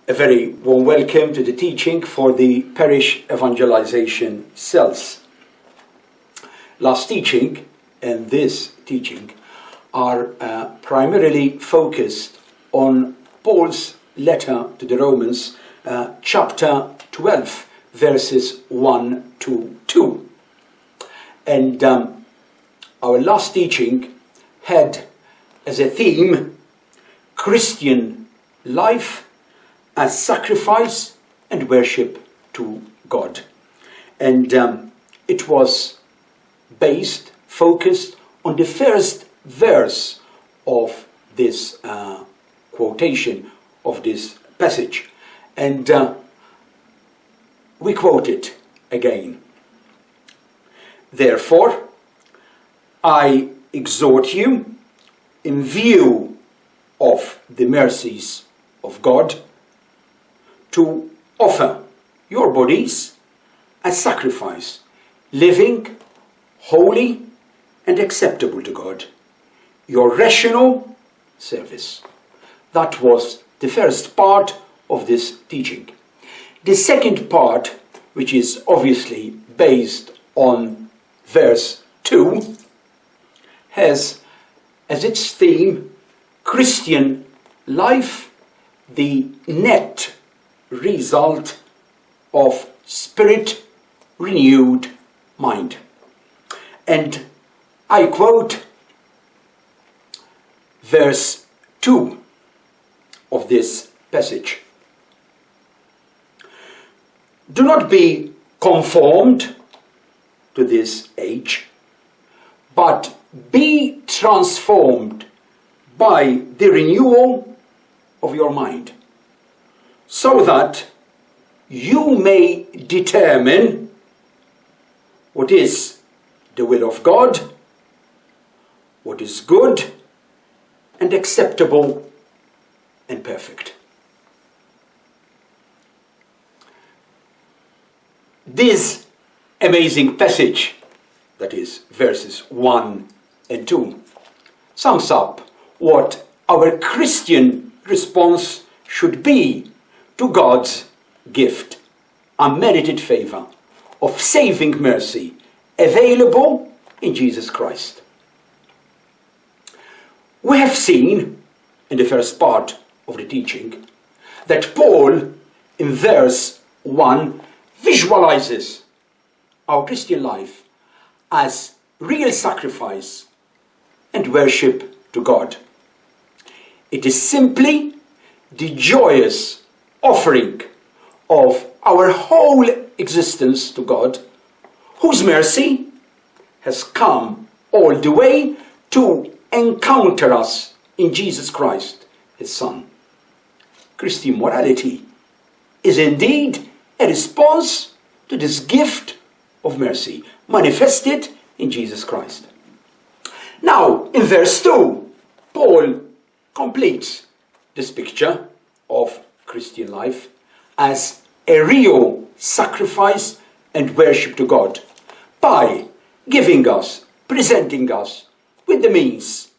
A very warm welcome to the teaching for the parish evangelization cells. Last teaching and this teaching are primarily focused on Paul's letter to the Romans, chapter 12, verses 1 to 2. And our last teaching had as a theme Christian life as sacrifice and worship to God. And it was focused on the first verse of this quotation of this passage. And we quote it again. Therefore, I exhort you, in view of the mercies of God, to offer your bodies as sacrifice, living, holy, and acceptable to God, your rational service. That was the first part of this teaching. The second part, which is obviously based on verse 2, has as its theme Christian life, the net result of spirit-renewed mind. And I quote verse 2 of this passage. Do not be conformed to this age, but be transformed by the renewal of your mind, so that you may determine what is the will of God, what is good and acceptable and perfect. This amazing passage, that is verses 1 and 2, sums up what our Christian response should be to God's gift, unmerited favor of saving mercy available in Jesus Christ. We have seen in the first part of the teaching that Paul in verse 1 visualizes our Christian life as real sacrifice and worship to God. It is simply the joyous offering of our whole existence to God, whose mercy has come all the way to encounter us in Jesus Christ, his Son. Christian morality is indeed a response to this gift of mercy manifested in Jesus Christ. Now, in verse 2, Paul completes this picture of Christian life as a real sacrifice and worship to God by presenting us with the means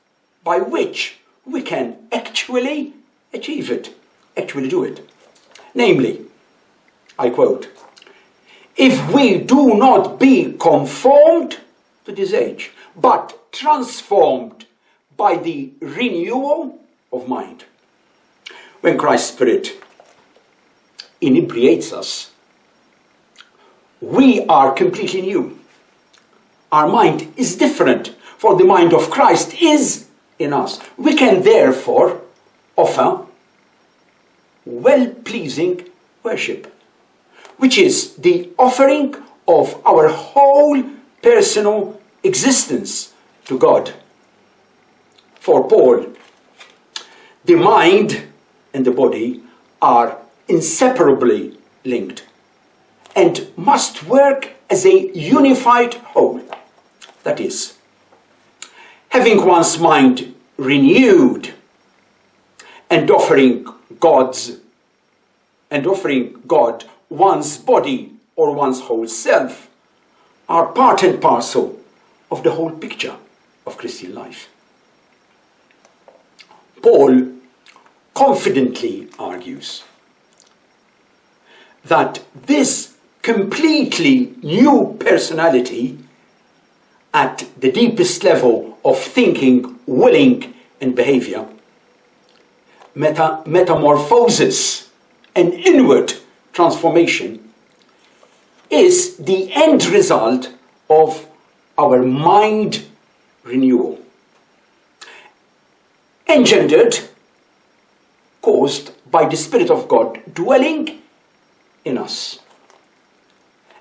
by which we can actually achieve it, actually do it. Namely, I quote, if we do not be conformed to this age, but transformed by the renewal of mind. When Christ's Spirit inebriates us, we are completely new. Our mind is different, for the mind of Christ is in us. We can therefore offer well-pleasing worship, which is the offering of our whole personal existence to God. For Paul, the mind and the body are inseparably linked and must work as a unified whole. That is, having one's mind renewed and offering God one's body or one's whole self are part and parcel of the whole picture of Christian life. Paul confidently argues that this completely new personality at the deepest level of thinking, willing, and behavior, metamorphosis and inward transformation, is the end result of our mind renewal, engendered, caused by the Spirit of God dwelling in us.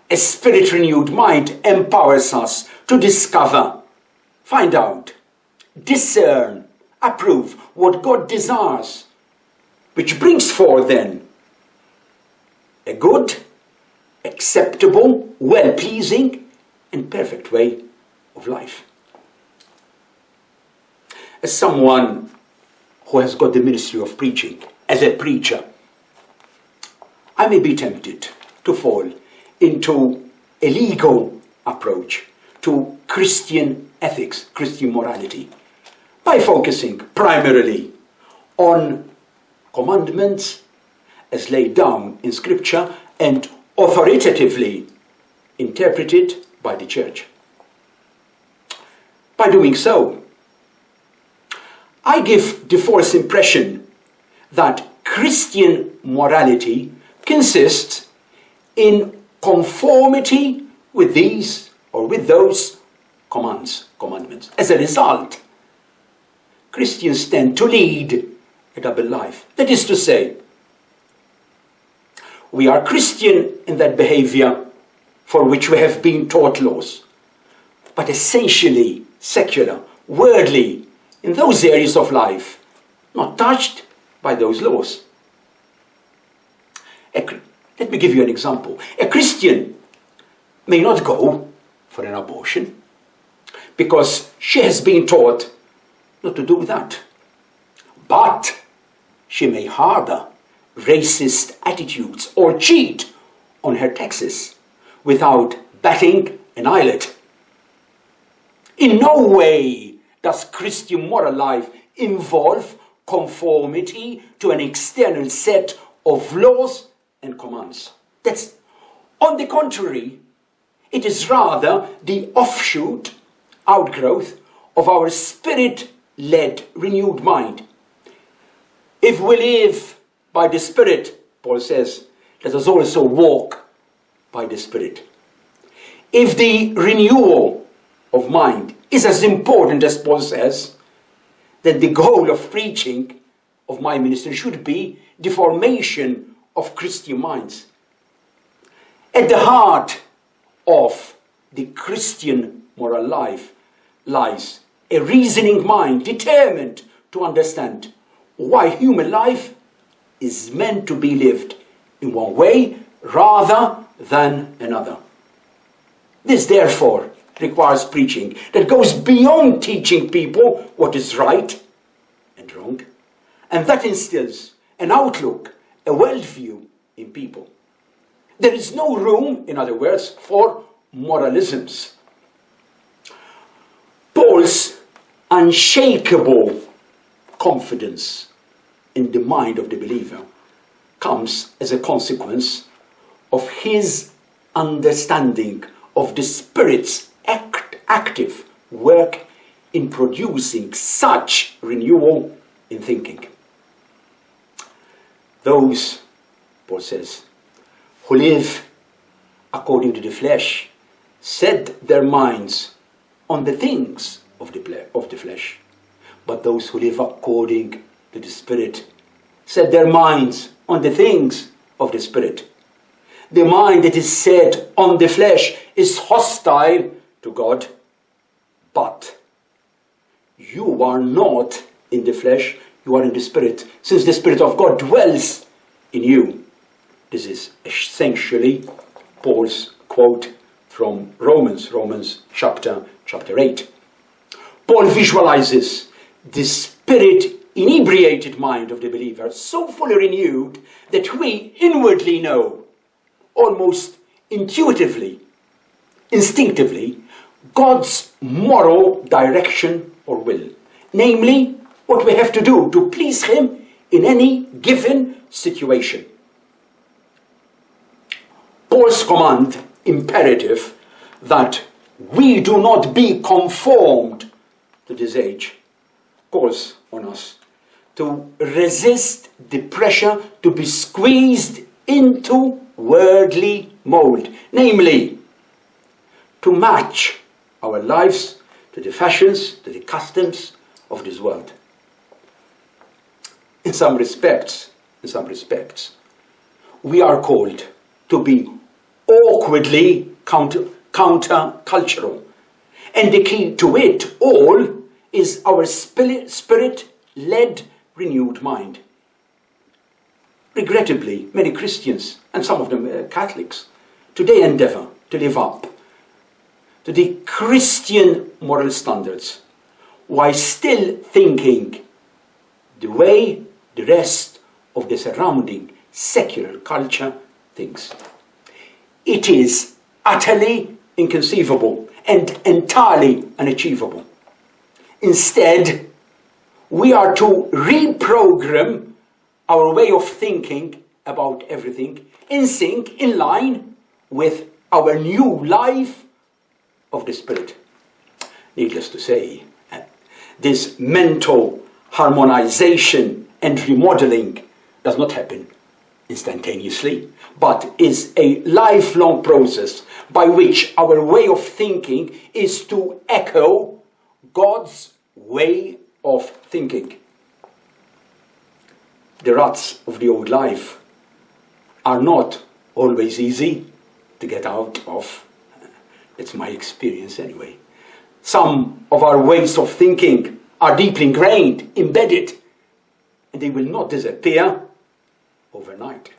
A spirit-renewed mind empowers us to discover, find out, discern, approve what God desires, which brings forth then a good, acceptable, well-pleasing, and perfect way of life. As someone who has got the ministry of preaching, as a preacher, I may be tempted to fall into a legal approach to Christian ethics, Christian morality, by focusing primarily on commandments as laid down in Scripture and authoritatively interpreted by the Church. By doing so, I give the false impression that Christian morality consists in conformity with these or with those commandments. As a result, Christians tend to lead a double life. That is to say, we are Christian in that behavior for which we have been taught laws, but essentially secular, worldly, in those areas of life not touched by those laws. Let me give you an example. A Christian may not go for an abortion because she has been taught not to do that. But she may harbor racist attitudes or cheat on her taxes without batting an eyelid. In no way does Christian moral life involve conformity to an external set of laws and commands. That's, on the contrary, it is rather the offshoot, outgrowth of our spirit-led, renewed mind. If we live by the Spirit, Paul says, let us also walk by the Spirit. If the renewal of mind is as important as Paul says, then the goal of preaching of my ministry should be the formation of Christian minds. At the heart of the Christian moral life lies a reasoning mind determined to understand why human life is meant to be lived in one way rather than another. This, therefore, requires preaching that goes beyond teaching people what is right and wrong, and that instills an outlook, a worldview in people. There is no room, in other words, for moralisms. Paul's unshakable confidence in the mind of the believer comes as a consequence of his understanding of the Spirit's active work in producing such renewal in thinking. Those, Paul says, who live according to the flesh set their minds on the things of the flesh, but those who live according to the Spirit set their minds on the things of the Spirit. The mind that is set on the flesh is hostile to God, but you are not in the flesh, you are in the Spirit, since the Spirit of God dwells in you. This is essentially Paul's quote from Romans chapter 8. Paul visualizes the Spirit-inebriated mind of the believer so fully renewed that we inwardly know, almost intuitively, instinctively, God's moral direction or will. Namely, what we have to do to please Him in any given situation. Paul's command, imperative, that we do not be conformed to this age, calls on us to resist the pressure to be squeezed into worldly mold, namely, to match our lives to the fashions, to the customs of this world. In some respects, we are called to be awkwardly counter-cultural. And the key to it all is our spirit-led, renewed mind. Regrettably, many Christians, and some of them Catholics, today endeavor to live up to the Christian moral standards, while still thinking the way the rest of the surrounding secular culture thinks. It is utterly inconceivable and entirely unachievable. Instead, we are to reprogram our way of thinking about everything in sync, in line with our new life of the Spirit. Needless to say, this mental harmonization and remodeling does not happen instantaneously, but is a lifelong process by which our way of thinking is to echo God's way of thinking. The ruts of the old life are not always easy to get out of. It's my experience anyway. Some of our ways of thinking are deeply ingrained, embedded, and they will not disappear overnight.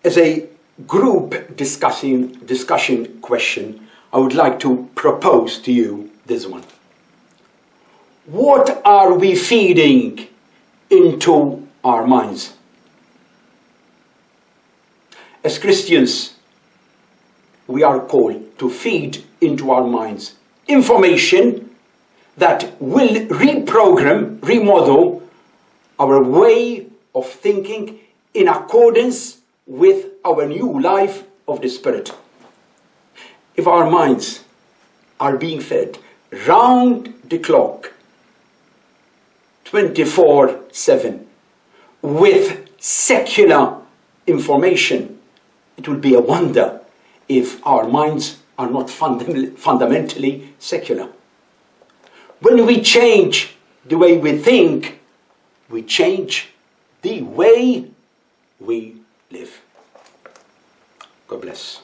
As a group discussion question, I would like to propose to you this one. What are we feeding into our minds? As Christians, we are called to feed into our minds information that will reprogram, remodel our way of thinking in accordance with our new life of the Spirit. If our minds are being fed round the clock, 24/7, with secular information, it will be a wonder if our minds are not fundamentally secular. When we change the way we think, we change the way we live. God bless.